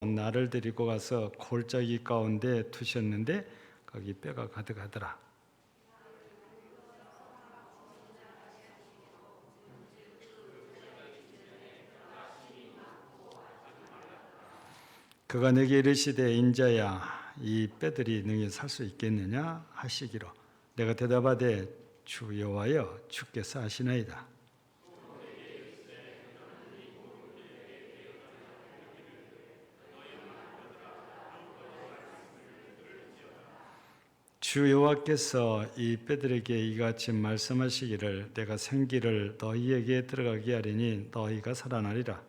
나를 데리고 가서 골짜기 가운데 두셨는데 거기 뼈가 가득하더라. 그가 내게 이르시되 인자야 이 뼈들이 능히 살 수 있겠느냐 하시기로 내가 대답하되 주 여호와여 주께서 아시나이다. 주 여호와께서 이 뼈들에게 이같이 말씀하시기를 내가 생기를 너희에게 들어가게 하리니 너희가 살아나리라.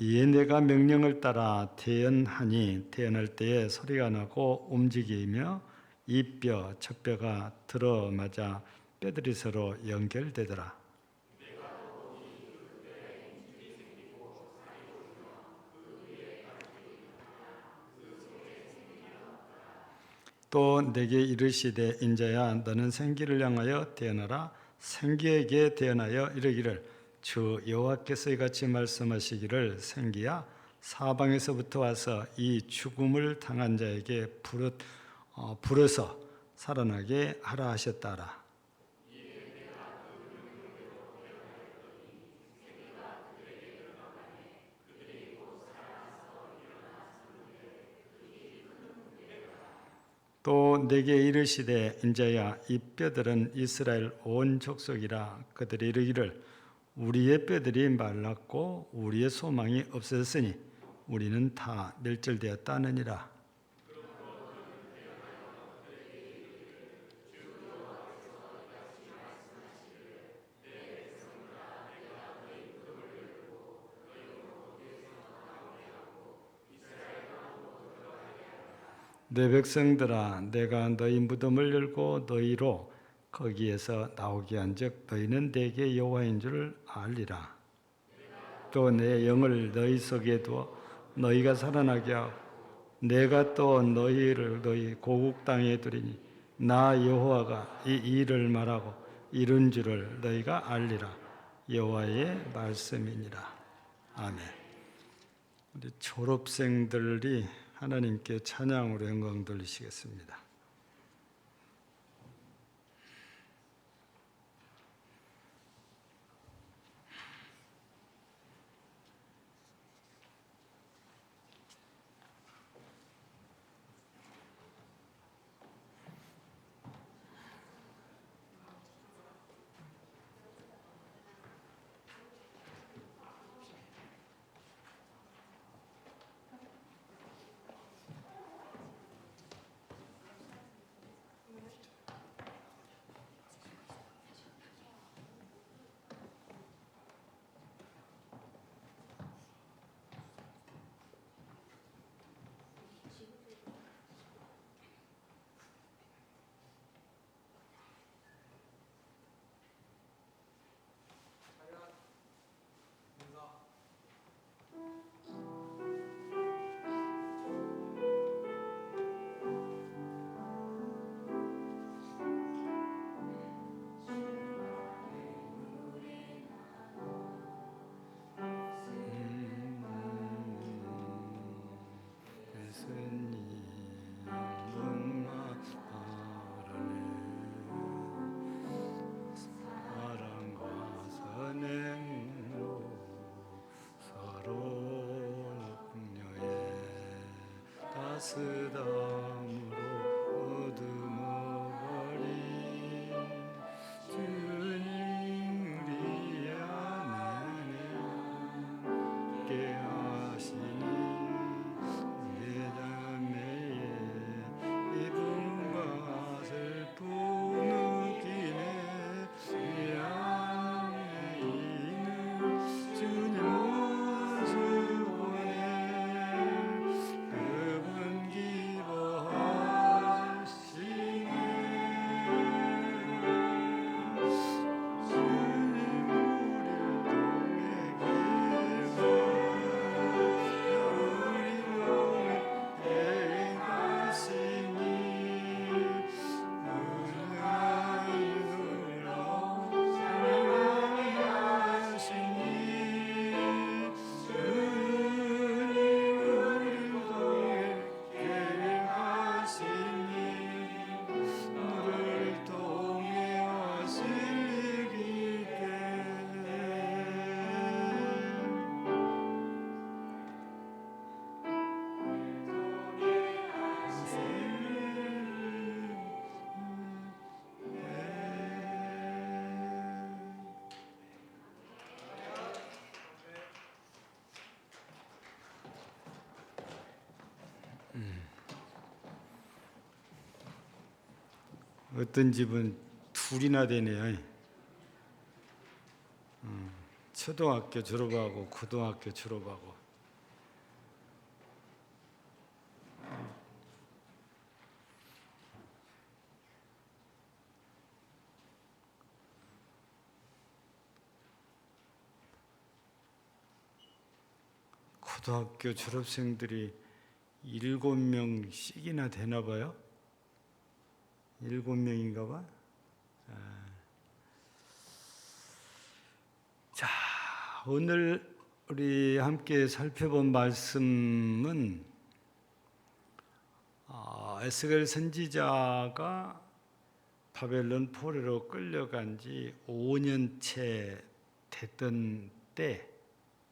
이에 내가 명령을 따라 태연하니 태연할 때에 소리가 나고 움직이며 이 뼈, 척뼈가 들어맞아 뼈들이 서로 연결되더라. 또 내게 이르시되 인자야 너는 생기를 향하여 태어나라. 생기에게 태어나여 이르기를 주 여호와께서 이같이 말씀하시기를 생기야 사방에서부터 와서 이 죽음을 당한 자에게 불어서 살아나게 하라 하셨다라. 또 내게 이르시되 인자야 이 뼈들은 이스라엘 온 족속이라. 그들이 이르기를 우리의 뼈들이 말랐고 우리의 소망이 없어졌으니 우리는 다 멸절되었다 하느니라. 내 백성들아 내가 너희 무덤을 열고 너희로 거기에서 나오게 한즉 너희는 내게 여호와인 줄 알리라. 또 내 영을 너희 속에 두어 너희가 살아나게 하고 내가 또 너희를 너희 고국 땅에 두리니 나 여호와가 이 일을 말하고 이룬 줄을 너희가 알리라. 여호와의 말씀이니라. 아멘. 우리 졸업생들이 하나님께 찬양으로 영광 돌리시겠습니다. 쓰담으로 어두머버린 주님 우리 안에 깨하시니 내 자매의 이분과 슬픔 느끼네. 내 안에 있는 주님 모습 보내 그분 기뻐 어떤 집은 둘이나 되네요. 초등학교 졸업하고 고등학교 졸업하고. 고등학교 졸업생들이 7명씩이나 되나 봐요. 7명인가 봐. 자, 오늘 우리 함께 살펴본 말씀은 에스겔 선지자가 바벨론 포로로 끌려간 지 5년째 됐던 때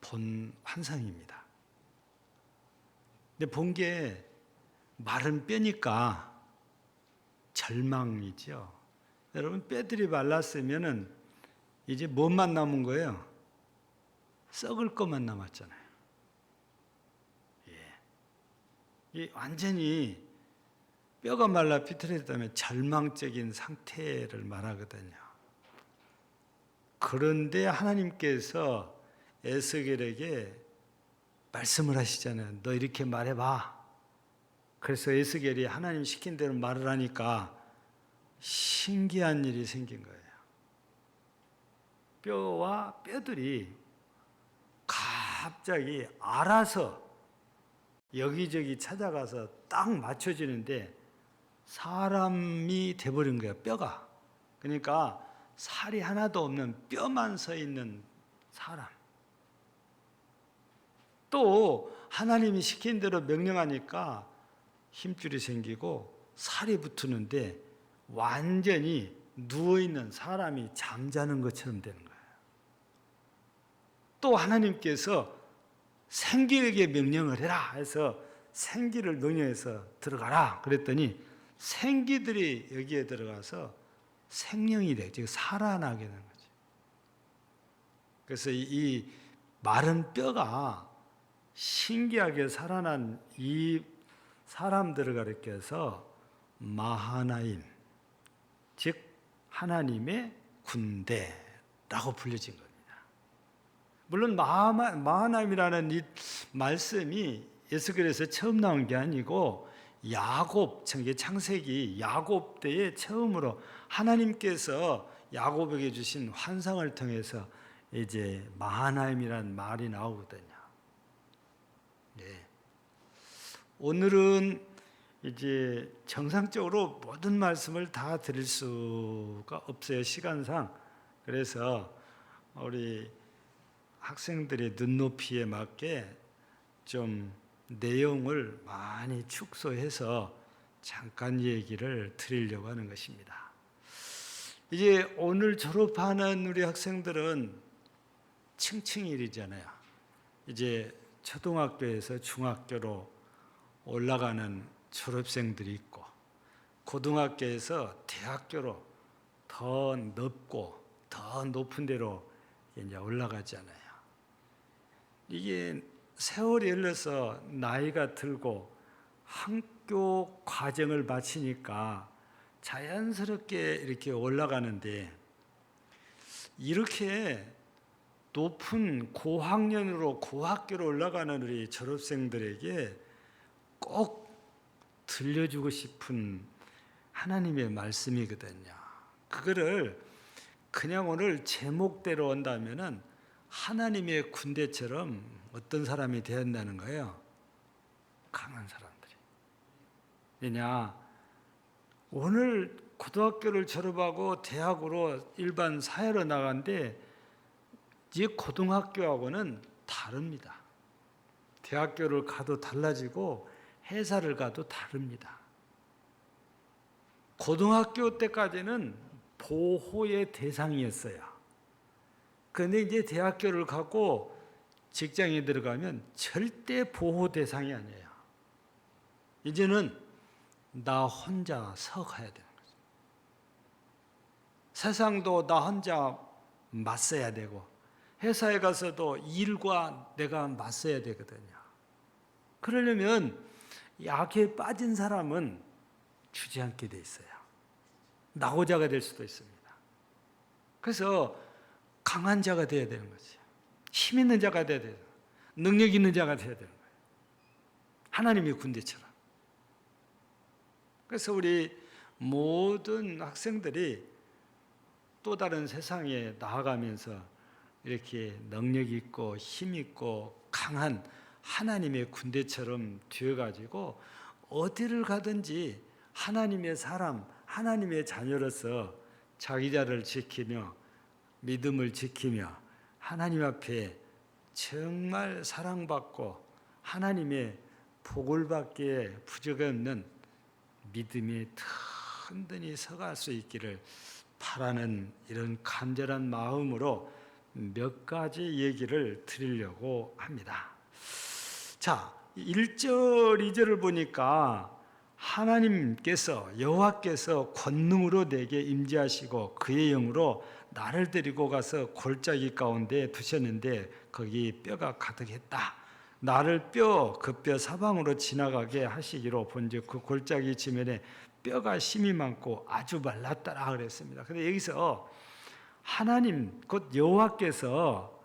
본 환상입니다. 근데 본 게 마른 뼈니까 절망이죠. 여러분, 뼈들이 말랐으면은 이제 뭐만 남은 거예요? 썩을 것만 남았잖아요. 이 완전히 뼈가 말라 비틀어졌다면 절망적인 상태를 말하거든요. 그런데 하나님께서 에스겔에게 말씀을 하시잖아요. 너 이렇게 말해봐. 그래서 에스겔이 하나님 시킨 대로 말을 하니까 신기한 일이 생긴 거예요. 뼈와 뼈들이 갑자기 알아서 여기저기 찾아가서 딱 맞춰지는데 사람이 돼버린 거예요. 뼈가. 그러니까 살이 하나도 없는 뼈만 서 있는 사람. 또 하나님이 시킨 대로 명령하니까 힘줄이 생기고 살이 붙는데 완전히 누워있는 사람이 잠자는 것처럼 되는 거예요. 또 하나님께서 생기에게 명령을 해라 해서 생기를 명령해서 들어가라 그랬더니 생기들이 여기에 들어가서 생명이 돼, 즉 살아나게 되는 거죠. 그래서 이 마른 뼈가 신기하게 살아난 이 사람들을 가리켜서 마하나임, 즉 하나님의 군대라고 불려진 겁니다. 물론 마하나임이라는 이 말씀이 에스겔에서 처음 나온 게 아니고 야곱, 창세기 야곱 때에 처음으로 하나님께서 야곱에게 주신 환상을 통해서 이제 마하나임이라는 말이 나오거든요. 오늘은 이제 정상적으로 모든 말씀을 다 드릴 수가 없어요, 시간상. 그래서 우리 학생들의 눈높이에 맞게 좀 내용을 많이 축소해서 잠깐 얘기를 드리려고 하는 것입니다. 이제 오늘 졸업하는 우리 학생들은 층층일이잖아요. 이제 초등학교에서 중학교로 올라가는 졸업생들이 있고 고등학교에서 대학교로 더 넓고 더 높은 데로 이제 올라가잖아요. 이게 세월이 흘러서 나이가 들고 학교 과정을 마치니까 자연스럽게 이렇게 올라가는데 이렇게 높은 고학년으로 고학교로 올라가는 우리 졸업생들에게 꼭 들려주고 싶은 하나님의 말씀이거든요. 그거를 그냥 오늘 제목대로 온다면은 하나님의 군대처럼 어떤 사람이 되었다는 거예요? 강한 사람들이. 왜냐? 오늘 고등학교를 졸업하고 대학으로 일반 사회로 나간데 이제 고등학교하고는 다릅니다. 대학교를 가도 달라지고 회사를 가도 다릅니다. 고등학교 때까지는 보호의 대상이었어요. 그런데 이제 대학교를 가고 직장에 들어가면 절대 보호 대상이 아니에요. 이제는 나 혼자 서 가야 되는 거죠. 세상도 나 혼자 맞서야 되고 회사에 가서도 일과 내가 맞서야 되거든요. 그러려면 약에 빠진 사람은 주지 않게 돼 있어요. 낙오자가 될 수도 있습니다. 그래서 강한 자가 되어야 되는 거죠. 힘 있는 자가 되어야 돼요. 능력 있는 자가 되어야 되는 거예요. 하나님의 군대처럼. 그래서 우리 모든 학생들이 또 다른 세상에 나아가면서 이렇게 능력 있고 힘 있고 강한 하나님의 군대처럼 되어가지고 어디를 가든지 하나님의 사람, 하나님의 자녀로서 자기 자를 지키며 믿음을 지키며 하나님 앞에 정말 사랑받고 하나님의 복을 받기에 부족이 없는 믿음이 든든히 서갈 수 있기를 바라는 이런 간절한 마음으로 몇 가지 얘기를 드리려고 합니다. 자, 1절, 2절을 보니까 하나님께서 여호와께서 권능으로 내게 임재하시고 그의 영으로 나를 데리고 가서 골짜기 가운데 두셨는데 거기 뼈가 가득했다. 나를 그 뼈 사방으로 지나가게 하시기로 본즉 그 골짜기 지면에 뼈가 심이 많고 아주 말랐더라 그랬습니다. 근데 여기서 하나님 곧 여호와께서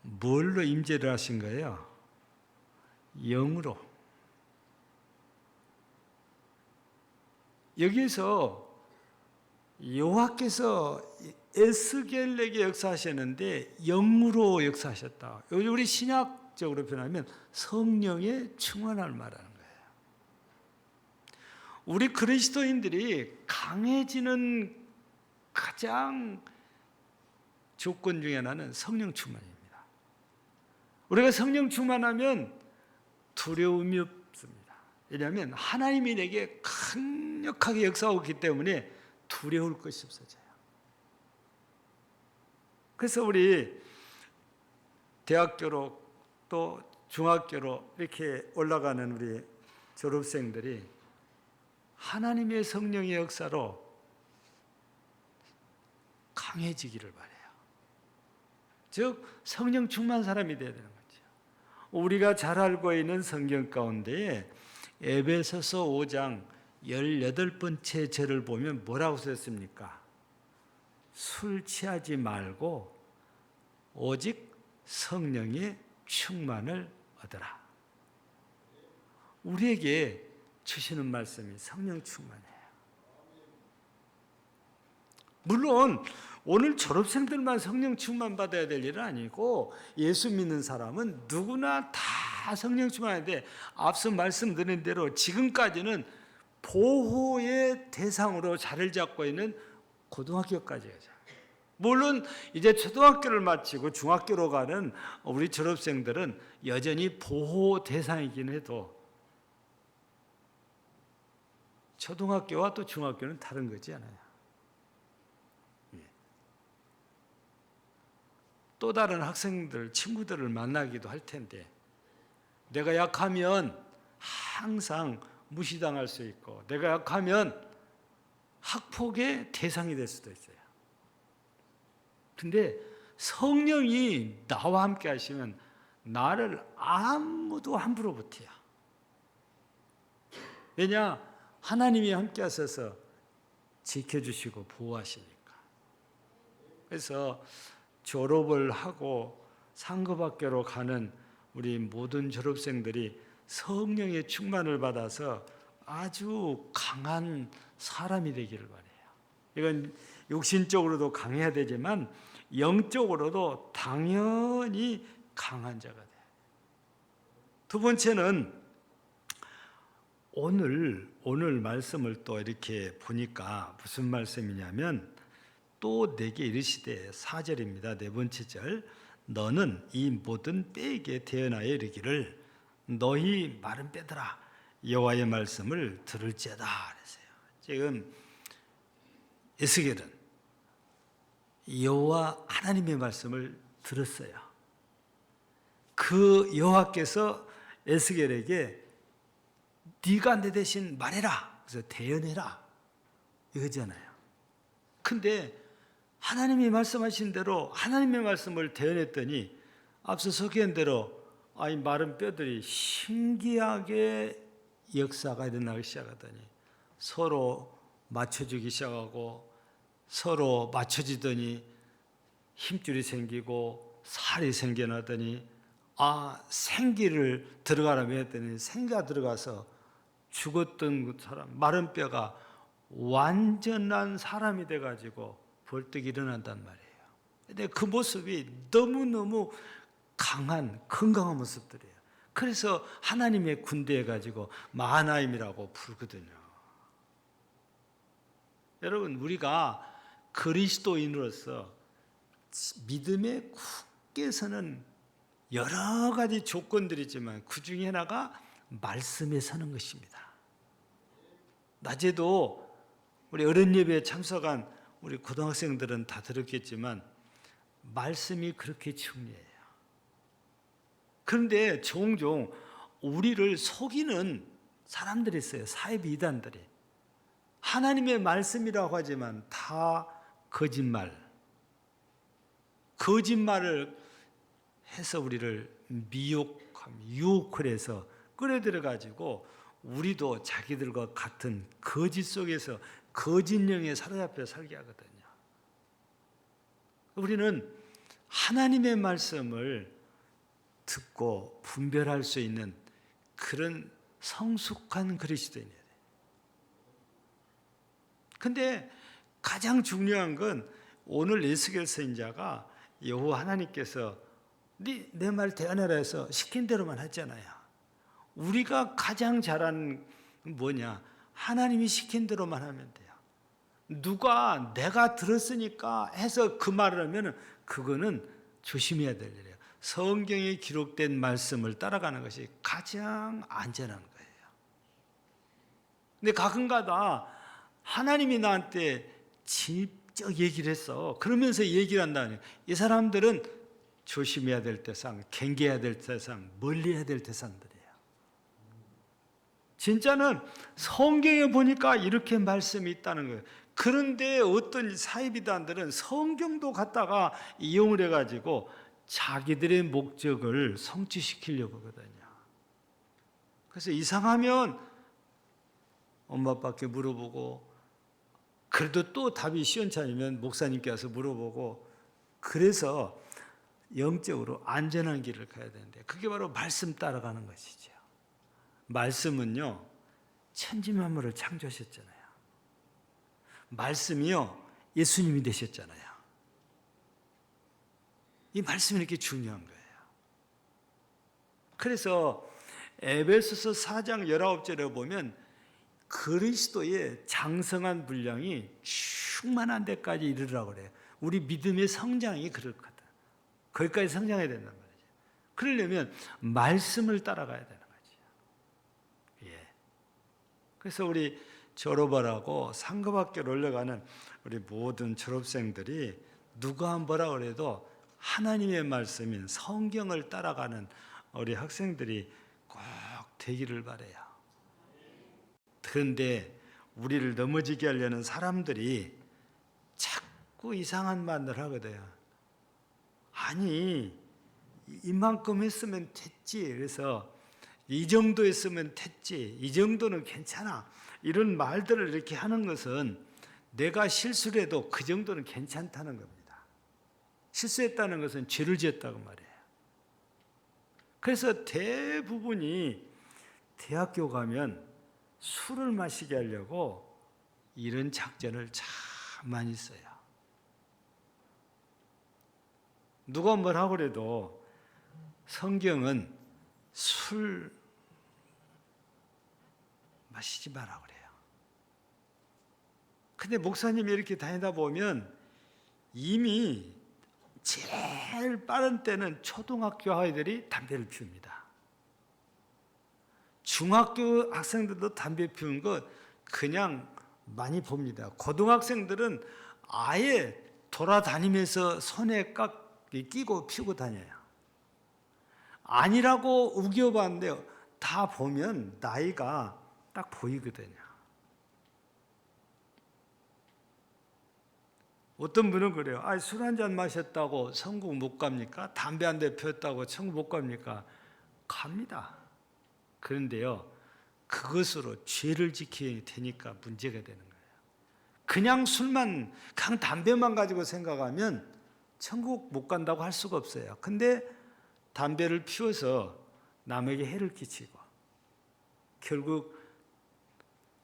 뭘로 임재를 하신 거예요? 영으로. 여기서 여호와께서 에스겔에게 역사하셨는데 영으로 역사하셨다. 우리 신약적으로 표현하면 성령에 충만할 말하는 거예요. 우리 그리스도인들이 강해지는 가장 조건 중에 하나는 성령 충만입니다. 우리가 성령 충만하면 두려움이 없습니다. 왜냐하면 하나님이 내게 강력하게 역사하고 있기 때문에 두려울 것이 없어져요. 그래서 우리 대학교로 또 중학교로 이렇게 올라가는 우리 졸업생들이 하나님의 성령의 역사로 강해지기를 바라요. 즉 성령 충만 사람이 되어야 되는 거죠. 우리가 잘 알고 있는 성경 가운데 에베소서 5장 18번째 절을 보면 뭐라고 썼습니까? 술 취하지 말고 오직 성령의 충만을 얻으라. 우리에게 주시는 말씀이 성령 충만이에요. 물론 오늘 졸업생들만 성령 충만 받아야 될 일은 아니고 예수 믿는 사람은 누구나 다 성령 충만인데 앞서 말씀드린 대로 지금까지는 보호의 대상으로 자리를 잡고 있는 고등학교까지죠. 물론 이제 초등학교를 마치고 중학교로 가는 우리 졸업생들은 여전히 보호 대상이긴 해도 초등학교와 또 중학교는 다른 거지 않아요. 또 다른 학생들, 친구들을 만나기도 할 텐데 내가 약하면 항상 무시당할 수 있고 내가 약하면 학폭의 대상이 될 수도 있어요. 근데 성령이 나와 함께 하시면 나를 아무도 함부로 못해요. 왜냐? 하나님이 함께 하셔서 지켜주시고 보호하시니까. 그래서 졸업을 하고 상급학교로 가는 우리 모든 졸업생들이 성령의 충만을 받아서 아주 강한 사람이 되기를 바라요. 이건 육신적으로도 강해야 되지만 영적으로도 당연히 강한 자가 돼요. 두 번째는 오늘 말씀을 또 이렇게 보니까 무슨 말씀이냐면 또 내게 이르시되 4절입니다. 네 번째 절 너는 이 모든 뼈에게 대언하여 이르기를 너희 마른 뼈들아 여호와의 말씀을 들을지어다 그랬어요. 지금 에스겔은 여호와 하나님의 말씀을 들었어요. 그 여호와께서 에스겔에게 네가 내 대신 말해라. 그래서 대언해라. 이거잖아요. 근데 하나님이 말씀하신 대로 하나님의 말씀을 대언했더니 앞서 소개한 대로 이 마른 뼈들이 신기하게 역사가 일어나기 시작하더니 서로 맞춰주기 시작하고 서로 맞춰지더니 힘줄이 생기고 살이 생겨나더니 생기를 들어가라고 했더니 생기가 들어가서 죽었던 그 사람, 마른 뼈가 완전한 사람이 돼가지고 벌떡 일어난단 말이에요. 근데 그 모습이 너무너무 강한, 건강한 모습들이에요. 그래서 하나님의 군대에 가지고 마하나임이라고 부르거든요. 여러분, 우리가 그리스도인으로서 믿음에 굳게 서는 여러 가지 조건들이 있지만 그 중에 하나가 말씀에 서는 것입니다. 낮에도 우리 어른 예배에 참석한 우리 고등학생들은 다 들었겠지만 말씀이 그렇게 중요해요. 그런데 종종 우리를 속이는 사람들이 있어요. 사이비 이단들이. 하나님의 말씀이라고 하지만 다 거짓말을 해서 우리를 유혹을 해서 끌어들여가지고 우리도 자기들과 같은 거짓 속에서 거짓령에 사로잡혀 살게 하거든요. 우리는 하나님의 말씀을 듣고 분별할 수 있는 그런 성숙한 그리스도인이에요. 근데 가장 중요한 건 오늘 에스겔 선지자가 여호와 하나님께서 내 말 대언하라 해서 시킨 대로만 했잖아요. 우리가 가장 잘하는 뭐냐? 하나님이 시킨 대로만 하면 돼요. 누가 내가 들었으니까 해서 그 말을 하면 그거는 조심해야 될 일이에요. 성경에 기록된 말씀을 따라가는 것이 가장 안전한 거예요. 근데 가끔가다 하나님이 나한테 직접 얘기를 했어. 그러면서 얘기를 한다니 이 사람들은 조심해야 될 대상, 경계해야 될 대상, 멀리해야 될 대상들이에요. 진짜는 성경에 보니까 이렇게 말씀이 있다는 거예요. 그런데 어떤 사이비단들은 성경도 갖다가 이용을 해가지고 자기들의 목적을 성취시키려고 하거든요. 그래서 이상하면 엄마 아빠께 물어보고 그래도 또 답이 시원찮으면 목사님께 와서 물어보고 그래서 영적으로 안전한 길을 가야 되는데 그게 바로 말씀 따라가는 것이죠. 말씀은요 천지만물을 창조하셨잖아요. 말씀이요 예수님이 되셨잖아요. 이 말씀이 이렇게 중요한 거예요. 그래서 에베소서 4장 19절에 보면 그리스도의 장성한 분량이 충만한 데까지 이르라고 그래요. 우리 믿음의 성장이 그렇거든. 거기까지 성장해야 된단 말이죠. 그러려면 말씀을 따라가야 되는 거죠. 예. 그래서 우리 졸업하라고 상급학교를 올라가는 우리 모든 졸업생들이 누가 뭐라 그래도 하나님의 말씀인 성경을 따라가는 우리 학생들이 꼭 되기를 바라요. 그런데 우리를 넘어지게 하려는 사람들이 자꾸 이상한 말을 하거든요. 아니 이만큼 했으면 됐지. 그래서 이 정도 했으면 됐지. 이 정도는 괜찮아. 이런 말들을 이렇게 하는 것은 내가 실수를 해도 그 정도는 괜찮다는 겁니다. 실수했다는 것은 죄를 지었다고 말이에요. 그래서 대부분이 대학교 가면 술을 마시게 하려고 이런 작전을 참 많이 써요. 누가 뭐라고 그래도 성경은 술 마시지 마라 그래요. 근데 목사님이 이렇게 다니다 보면 이미 제일 빠른 때는 초등학교 아이들이 담배를 피웁니다. 중학교 학생들도 담배 피우는 거 그냥 많이 봅니다. 고등학생들은 아예 돌아다니면서 손에 끼고 피우고 다녀요. 아니라고 우겨봤는데 다 보면 나이가 딱 보이거든요. 어떤 분은 그래요. 술 한 잔 마셨다고 천국 못 갑니까? 담배 한 대 피웠다고 천국 못 갑니까? 갑니다. 그런데요, 그것으로 죄를 지켜야 되니까 문제가 되는 거예요. 그냥 술만, 그냥 담배만 가지고 생각하면 천국 못 간다고 할 수가 없어요. 근데 담배를 피워서 남에게 해를 끼치고 결국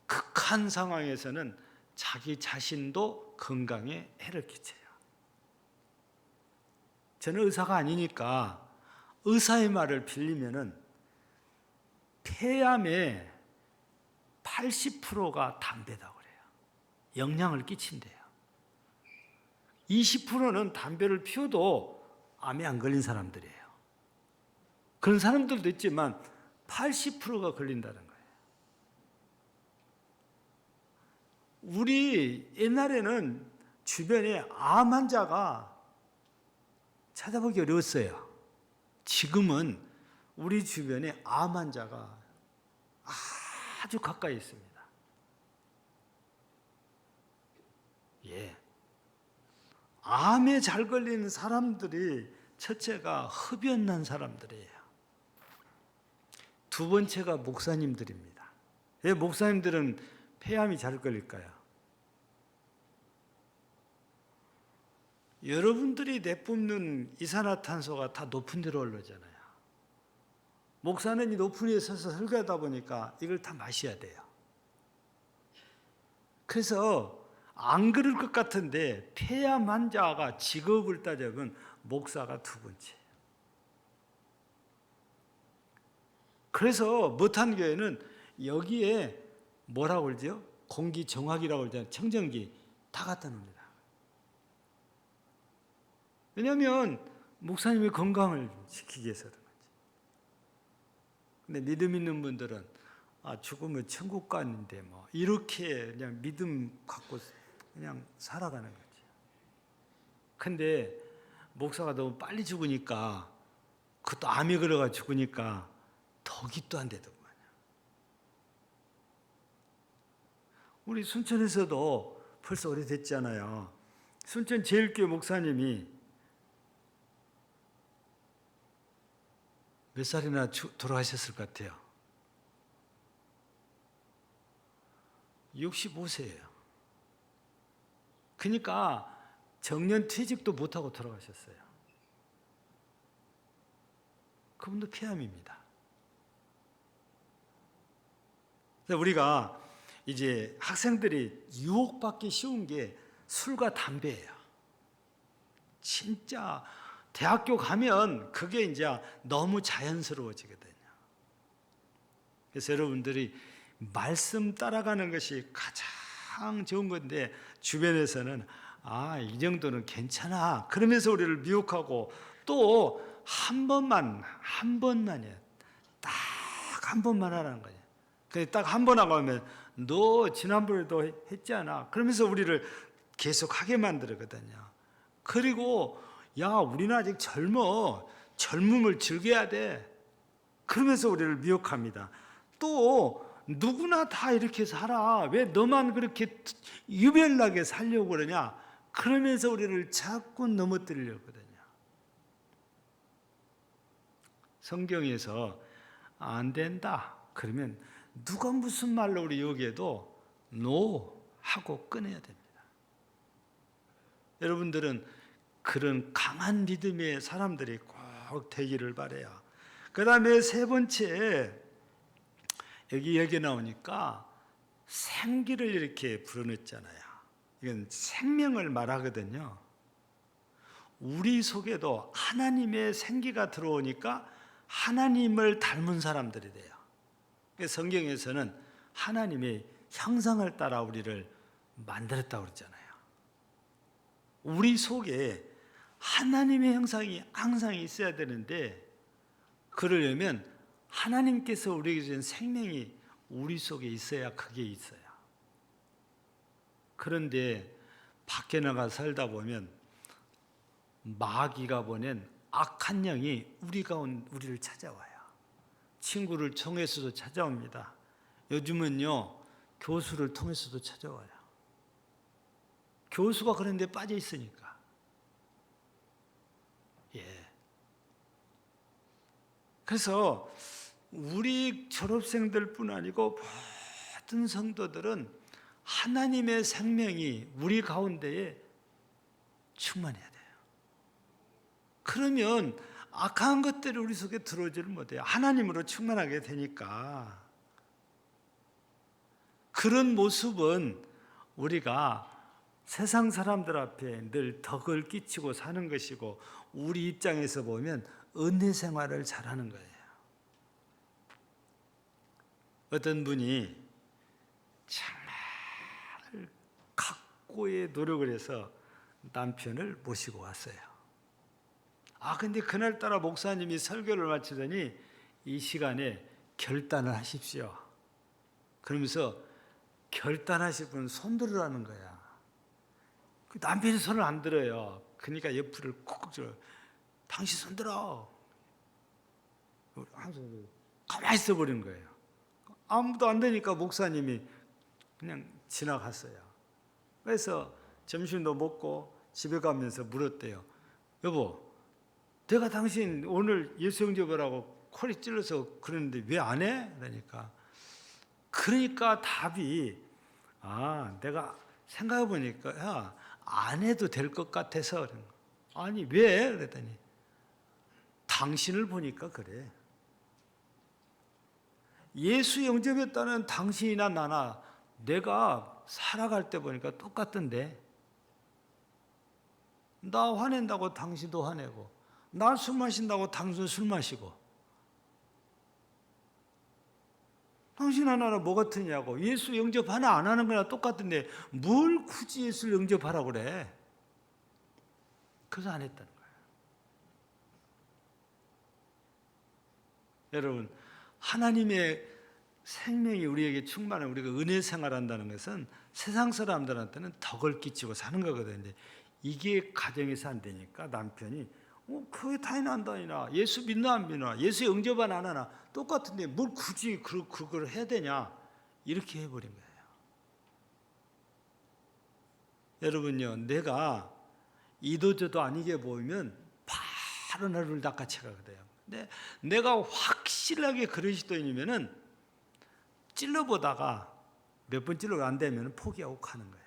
극한 상황에서는 자기 자신도 건강에 해를 끼쳐요. 저는 의사가 아니니까 의사의 말을 빌리면은 폐암의 80%가 담배다 그래요. 영향을 끼친대요. 20%는 담배를 피워도 암에 안 걸린 사람들이에요. 그런 사람들도 있지만 80%가 걸린다는 거예요. 우리 옛날에는 주변에 암 환자가 찾아보기 어려웠어요. 지금은 우리 주변에 암 환자가 아주 가까이 있습니다. 예. 암에 잘 걸리는 사람들이 첫째가 흡연 난 사람들이에요. 두 번째가 목사님들입니다. 왜 목사님들은 폐암이 잘 걸릴까요? 여러분들이 내뿜는 이산화탄소가 다 높은 데로 올라오잖아요. 목사는 이 높은 위에 서서 설교하다 보니까 이걸 다 마셔야 돼요. 그래서 안 그럴 것 같은데 폐암 환자가 직업을 따져보면 목사가 두 번째예요. 그래서 못한 교회는 여기에 뭐라고 그러죠? 공기정화기라고 그러잖아요. 청정기 다 갖다 놉니다. 왜냐하면 목사님의 건강을 지키기 위해서 그런 거지. 근데 믿음 있는 분들은 죽으면 천국 가는데 뭐 이렇게 그냥 믿음 갖고 그냥 살아가는 거지. 근데 목사가 너무 빨리 죽으니까 그것도 암이 걸려가 죽으니까 더 기도 안 되더구만요. 우리 순천에서도 벌써 오래됐잖아요. 순천 제일교회 목사님이 몇 살이나 돌아가셨을 것 같아요? 65세예요. 그러니까 정년 퇴직도 못하고 돌아가셨어요. 그분도 폐암입니다. 그래서 우리가 이제 학생들이 유혹받기 쉬운 게 술과 담배예요. 진짜 대학교 가면 그게 이제 너무 자연스러워지거든요. 그래서 여러분들이 말씀 따라가는 것이 가장 좋은 건데 주변에서는 이 정도는 괜찮아 그러면서 우리를 미혹하고 또 한 번만이에요. 딱 한 번만 하라는 거예요. 근데 딱 한 번 하고 하면 너 지난번에도 했잖아 그러면서 우리를 계속 하게 만들거든요. 그리고 우리는 아직 젊어. 젊음을 즐겨야 돼. 그러면서 우리를 미혹합니다. 또 누구나 다 이렇게 살아. 왜 너만 그렇게 유별나게 살려고 그러냐? 그러면서 우리를 자꾸 넘어뜨리려고 하거든요. 성경에서 안 된다. 그러면 누가 무슨 말로 우리 여기에도 NO 하고 끊어야 됩니다. 여러분들은 그런 강한 믿음의 사람들이 꼭 되기를 바라요. 그 다음에 세 번째, 여기 나오니까 생기를 이렇게 불어넣었잖아요. 이건 생명을 말하거든요. 우리 속에도 하나님의 생기가 들어오니까 하나님을 닮은 사람들이 돼요. 성경에서는 하나님의 형상을 따라 우리를 만들었다고 그랬잖아요. 우리 속에 하나님의 형상이 항상 있어야 되는데 그러려면 하나님께서 우리에게 주신 생명이 우리 속에 있어야 그게 있어요. 그런데 밖에 나가 살다 보면 마귀가 보낸 악한 영이 우리를 찾아와요. 친구를 통해서도 찾아옵니다. 요즘은요 교수를 통해서도 찾아와요. 교수가 그런 데 빠져 있으니까. 그래서 우리 졸업생들뿐 아니고 모든 성도들은 하나님의 생명이 우리 가운데에 충만해야 돼요. 그러면 악한 것들이 우리 속에 들어오지를 못해요. 하나님으로 충만하게 되니까. 그런 모습은 우리가 세상 사람들 앞에 늘 덕을 끼치고 사는 것이고, 우리 입장에서 보면 은혜 생활을 잘하는 거예요. 어떤 분이 정말 각고의 노력을 해서 남편을 모시고 왔어요. 근데 그날따라 목사님이 설교를 마치더니 이 시간에 결단을 하십시오. 그러면서 결단하실 분은 손 들으라는 거야. 그 남편이 손을 안 들어요. 그러니까 옆을 콕콕 들어요. 당신 손 들어. 항상 가만히 있어버린 거예요. 아무도 안 되니까 목사님이 그냥 지나갔어요. 그래서 점심도 먹고 집에 가면서 물었대요. 여보, 내가 당신 오늘 예수 영접하라고 코리 찔러서 그러는데 왜 안 해? 그러니까 답이 내가 생각해 보니까 안 해도 될 것 같아서. 아니 왜? 그랬더니 당신을 보니까 그래. 예수 영접했다는 당신이나 나나 내가 살아갈 때 보니까 똑같던데. 나 화낸다고 당신도 화내고, 나 술 마신다고 당신도 술 마시고, 당신 하나나 뭐 같으냐고. 예수 영접 하나 안 하는 거나 똑같은데 뭘 굳이 예수를 영접하라고 그래. 그래서 안 했다는 거예요. 여러분, 하나님의 생명이 우리에게 충만한, 우리가 은혜 생활한다는 것은 세상 사람들한테는 덕을 끼치고 사는 거거든요. 이게 가정에서 안 되니까 남편이 교회 다니나 안 다니나, 예수 믿나 안 믿나, 예수 영접 안 하나 똑같은데 뭘 굳이 그걸 해야 되냐, 이렇게 해버린 거예요. 여러분요, 내가 이도저도 아니게 보이면 바로 나를 낚아채가거든요. 근데 내가 확실하게 그리스도인이면은 찔러보다가 몇 번 찔러가 안 되면 포기하고 가는 거예요.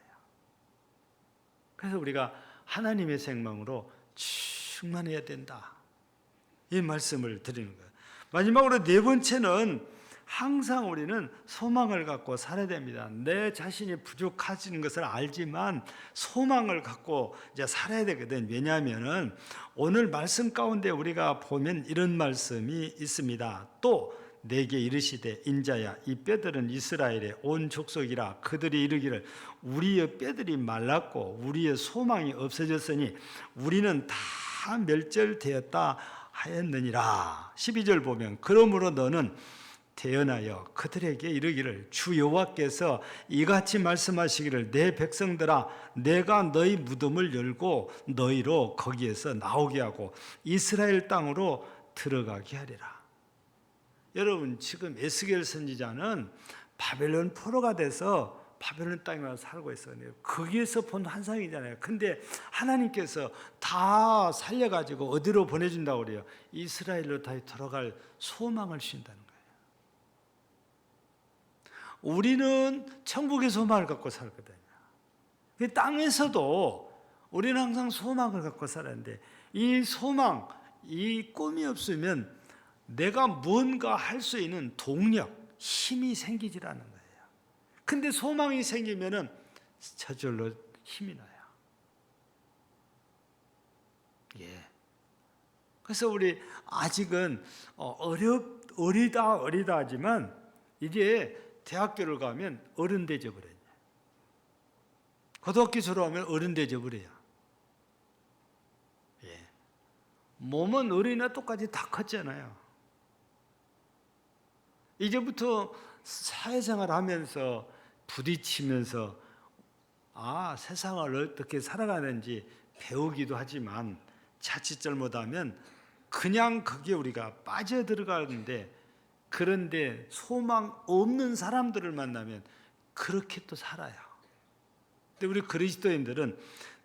그래서 우리가 하나님의 생명으로 충만해야 된다, 이 말씀을 드리는 거예요. 마지막으로 네 번째는 항상 우리는 소망을 갖고 살아야 됩니다. 내 자신이 부족하지는 것을 알지만 소망을 갖고 이제 살아야 되거든. 왜냐하면은 오늘 말씀 가운데 우리가 보면 이런 말씀이 있습니다. 또 내게 이르시되 인자야, 이 뼈들은 이스라엘의 온 족속이라. 그들이 이르기를 우리의 뼈들이 말랐고 우리의 소망이 없어졌으니 우리는 다 멸절되었다 하였느니라. 12절 보면 그러므로 너는 태어나여 그들에게 이르기를 주 여호와께서 이같이 말씀하시기를 내 백성들아, 내가 너희 무덤을 열고 너희로 거기에서 나오게 하고 이스라엘 땅으로 들어가게 하리라. 여러분, 지금 에스겔 선지자는 바벨론 포로가 돼서 바벨론 땅에 와서 살고 있어요. 거기에서 본 환상이잖아요. 근데 하나님께서 다 살려가지고 어디로 보내준다고 그래요? 이스라엘로 다시 돌아갈 소망을 주신다는 거예요. 우리는 천국의 소망을 갖고 살거든요. 땅에서도 우리는 항상 소망을 갖고 살았는데, 이 소망, 이 꿈이 없으면 내가 뭔가 할 수 있는 동력, 힘이 생기질 않는 거예요. 근데 소망이 생기면은 저절로 힘이 나요. 그래서 우리 아직은 어리다 하지만 이제 대학교를 가면 어른 되져 버려요. 고등학교 졸업하면 어른 되져 버려요. 몸은 어린이나 똑같이 다 컸잖아요. 이제부터 사회생활 하면서 부딪히면서 세상을 어떻게 살아가는지 배우기도 하지만 자칫 잘못하면 그냥 거기에 우리가 빠져들어가는데, 그런데 소망 없는 사람들을 만나면 그렇게 또 살아요. 근데 우리 그리스도인들은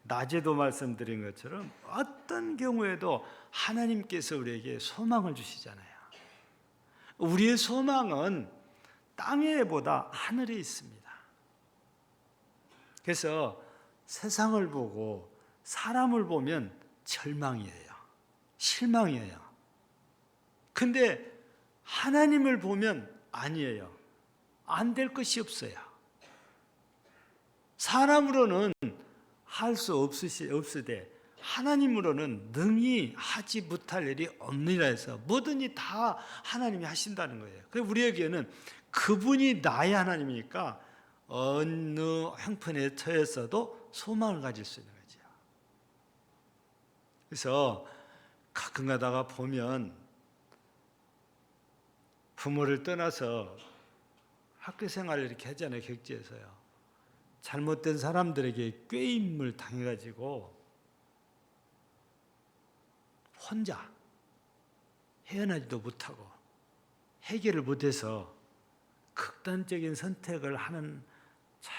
낮에도 말씀드린 것처럼 어떤 경우에도 하나님께서 우리에게 소망을 주시잖아요. 우리의 소망은 땅에보다 하늘에 있습니다. 그래서 세상을 보고 사람을 보면 절망이에요. 실망이에요. 근데 하나님을 보면 아니에요. 안 될 것이 없어요. 사람으로는 할 수 없으되 하나님으로는 능히 하지 못할 일이 없느니라 해서 뭐든지 다 하나님이 하신다는 거예요. 그래서 우리에게는 그분이 나의 하나님이니까 어느 형편에 처했어도 소망을 가질 수 있는 거죠. 그래서 가끔 가다가 보면 부모를 떠나서 학교 생활을 이렇게 하잖아요. 격지에서요. 잘못된 사람들에게 꾀임을 당해가지고 혼자 헤어나지도 못하고 해결을 못해서 극단적인 선택을 하는 참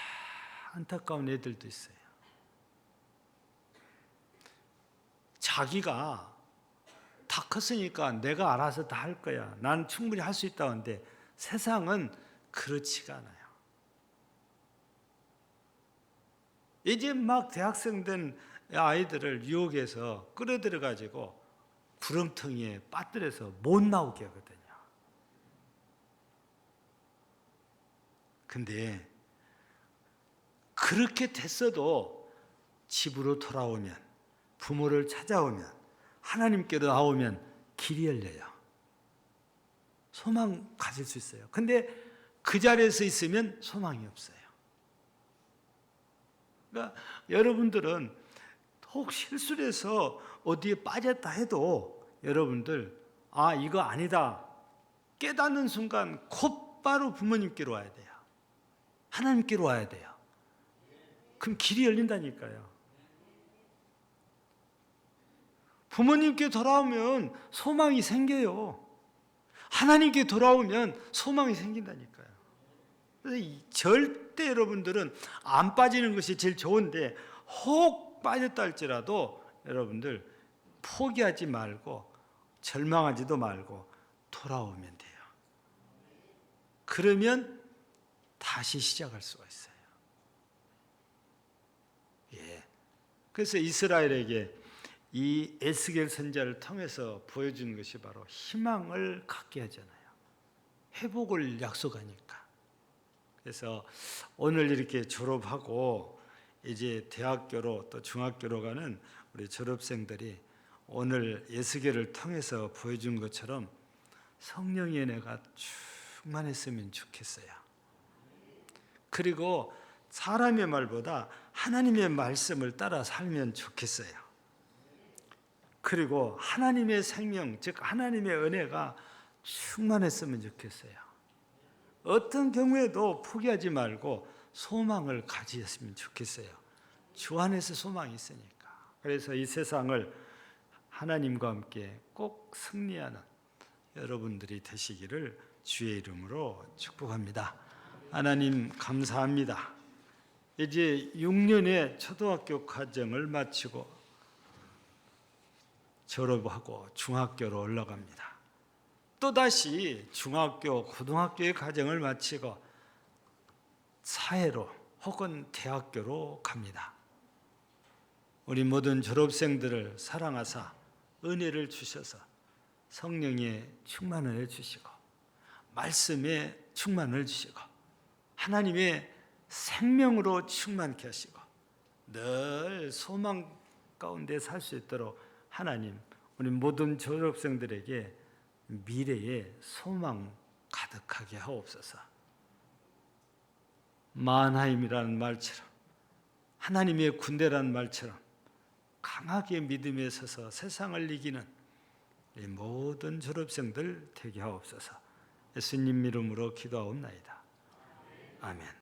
안타까운 애들도 있어요. 자기가 다 컸으니까 내가 알아서 다 할 거야. 난 충분히 할 수 있다고 하는데 세상은 그렇지가 않아요. 이제 막 대학생 된 아이들을 유혹해서 끌어들여 가지고 구렁텅이에 빠뜨려서 못 나오게 하거든요. 근데 그렇게 됐어도 집으로 돌아오면, 부모를 찾아오면, 하나님께로 나오면 길이 열려요. 소망 가질 수 있어요. 근데 그 자리에서 있으면 소망이 없어요. 그러니까 여러분들은 혹 실수를 해서 어디에 빠졌다 해도 여러분들 이거 아니다 깨닫는 순간 곧바로 부모님께로 와야 돼요. 하나님께로 와야 돼요. 그럼 길이 열린다니까요. 부모님께 돌아오면 소망이 생겨요. 하나님께 돌아오면 소망이 생긴다니까요. 그래서 절대 여러분들은 안 빠지는 것이 제일 좋은데 혹 빠졌다 할지라도 여러분들 포기하지 말고 절망하지도 말고 돌아오면 돼요. 그러면 다시 시작할 수가 있어요. 예. 그래서 이스라엘에게 이 에스겔 선지자를 통해서 보여주는 것이 바로 희망을 갖게 하잖아요. 회복을 약속하니까. 그래서 오늘 이렇게 졸업하고 이제 대학교로 또 중학교로 가는 우리 졸업생들이 오늘 에스겔을 통해서 보여준 것처럼 성령의 은혜가 충만했으면 좋겠어요. 그리고 사람의 말보다 하나님의 말씀을 따라 살면 좋겠어요. 그리고 하나님의 생명, 즉 하나님의 은혜가 충만했으면 좋겠어요. 어떤 경우에도 포기하지 말고 소망을 가지셨으면 좋겠어요. 주 안에서 소망이 있으니까. 그래서 이 세상을 하나님과 함께 꼭 승리하는 여러분들이 되시기를 주의 이름으로 축복합니다. 하나님 감사합니다. 이제 6년의 초등학교 과정을 마치고 졸업하고 중학교로 올라갑니다. 또다시 중학교, 고등학교의 과정을 마치고 사회로 혹은 대학교로 갑니다. 우리 모든 졸업생들을 사랑하사 은혜를 주셔서 성령의 충만을 해주시고 말씀의 충만을 주시고 하나님의 생명으로 충만케 하시고 늘 소망 가운데 살 수 있도록 하나님 우리 모든 졸업생들에게 미래에 소망 가득하게 하옵소서. 만하임이라는 말처럼 하나님의 군대라는 말처럼 강하게 믿음에 서서 세상을 이기는 이 모든 졸업생들 되게 하옵소서. 예수님 이름으로 기도하옵나이다. 아멘.